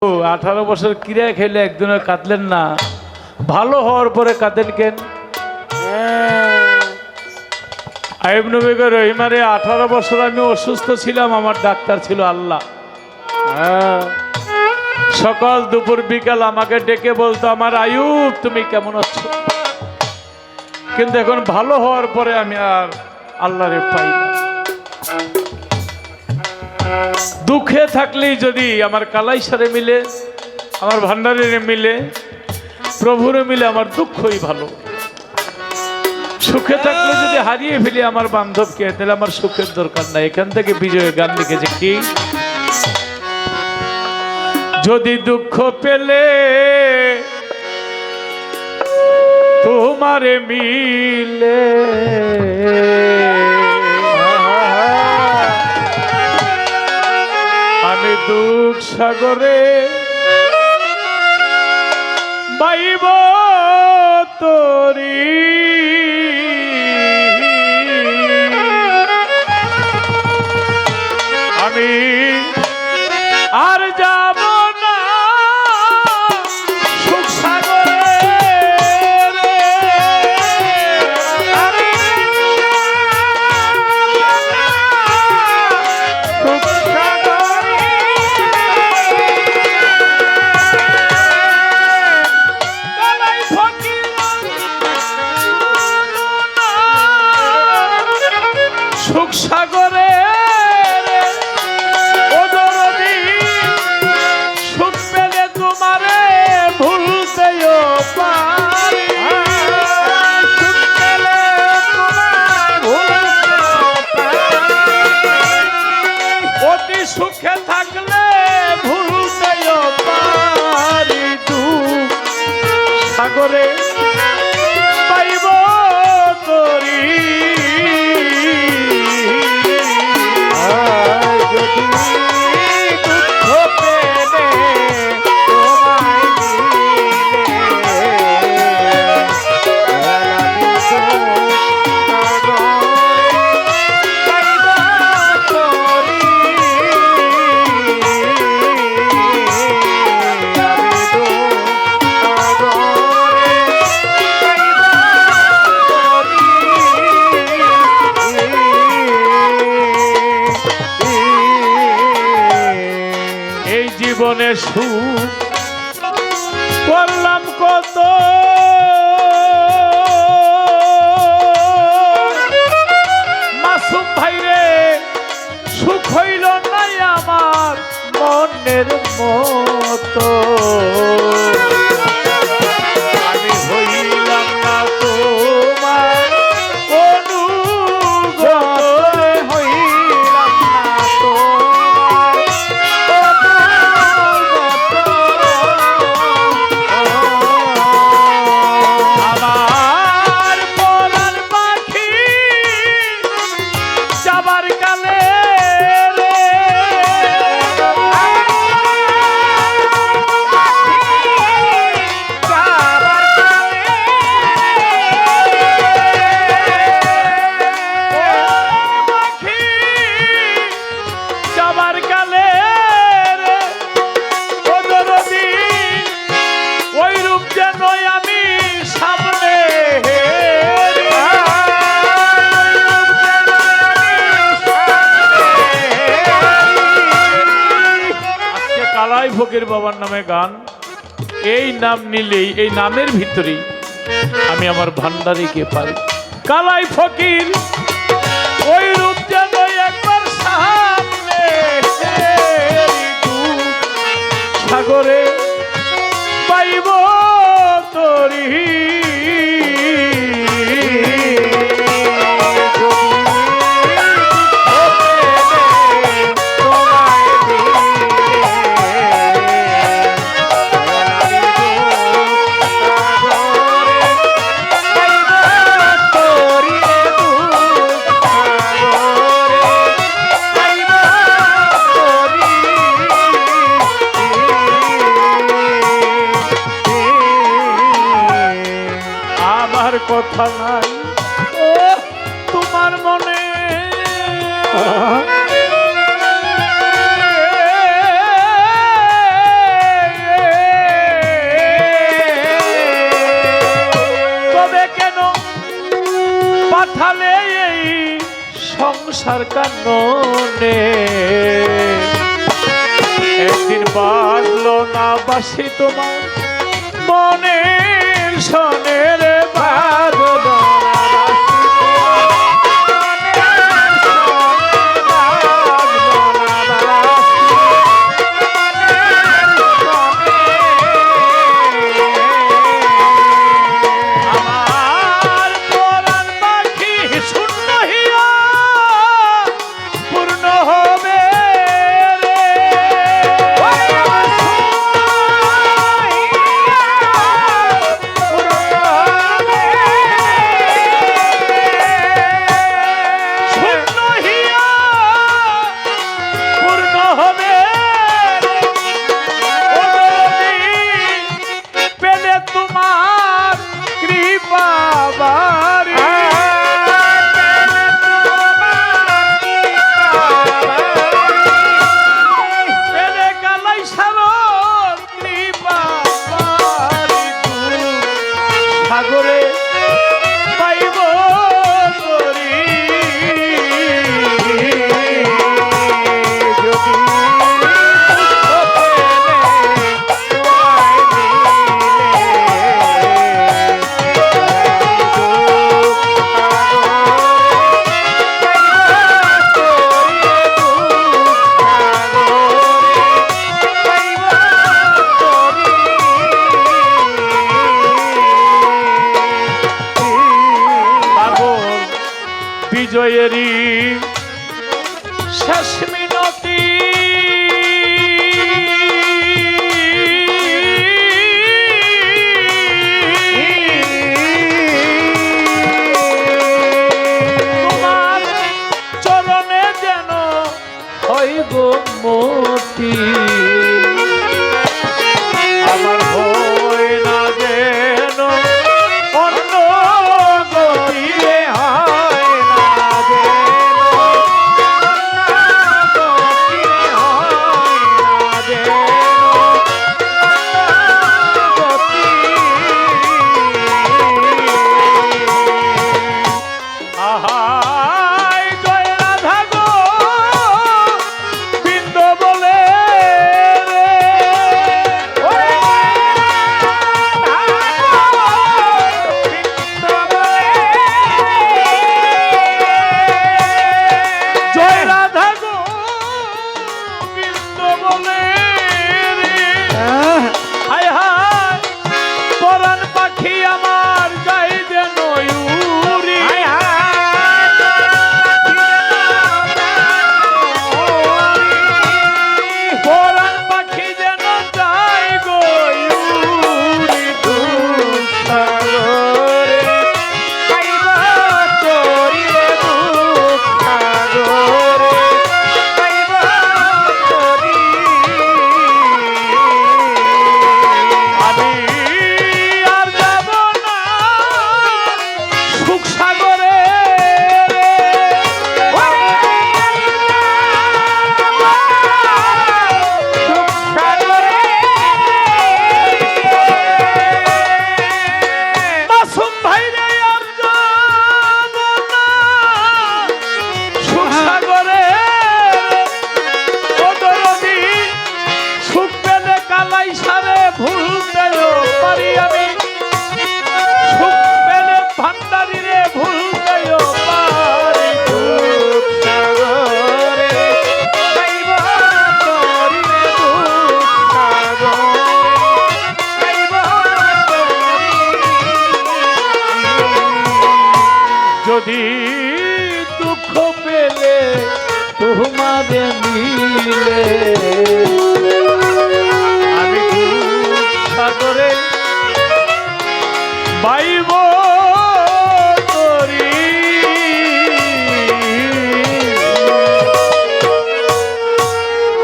18 বছর ক্রীড়া খেলে একদিনও কাঁদলেন না, ভালো হওয়ার পরে কাঁদেন কেন? আইয়ুব নবী রহিমারে 18 বছর আমি অসুস্থ ছিলাম, আমার ডাক্তার ছিল আল্লাহ। সকাল দুপুর বিকাল আমাকে ডেকে বলতো, আমার আইয়ুব তুমি কেমন আছো? কিন্তু এখন ভালো হওয়ার পরে আমি আর আল্লাহরে পাই না। দুঃখে থাকলেই যদি আমার কালাই সারে মিলে, আমার ভান্ডারে মিলে, প্রভুরে মিলে, আমার দুঃখই ভালো। সুখে থাকলে যদি হারিয়ে ফেলি আমার বান্ধবকে, তাহলে আমার সুখের দরকার নাই। এখান থেকে বিজয় গান লিখেছে কি, যদি দুঃখ পেলে তোমারে মিলে, আমি দুঃখ সাগরে বাইব তোরি, আমি আর যাব না সুখ সাগরে, আমি সুখ সাগরে, কালাই ফকির সুখ সাগরে সুখে থাকলে ভুলতেও পারি, দুঃখ সাগরে পাইব তোরি, যদি দুঃখ পেলে তোমায় জীবনে সুখ করলাম কত, মাসুম ভাইরে সুখ হইল নাই আমার মনের মতো, আমি হইলাম না তোমার অনুগত, হইলাম না কালাই ফকির বাবার নামে গান। এই নাম নিলেই, এই নামের ভিতরেই আমি আমার ভান্ডারিকে পাই। কালাই ফকির ওই রূপ যেন একবার সামনে, সাগরে পাইব তোরি, কথা নাই ও তোমার মনে, ভালোবাসার কাননে একদিন বাজলো না বাসি তোমার মনের সনের বাজলো না বিজয়েরই শেষ মিনতি তোমার চরণে যেন হইব মতি আমার হয় না যেন অন্য গতিরে যদি দুঃখ পেলে তোমাদের মিলে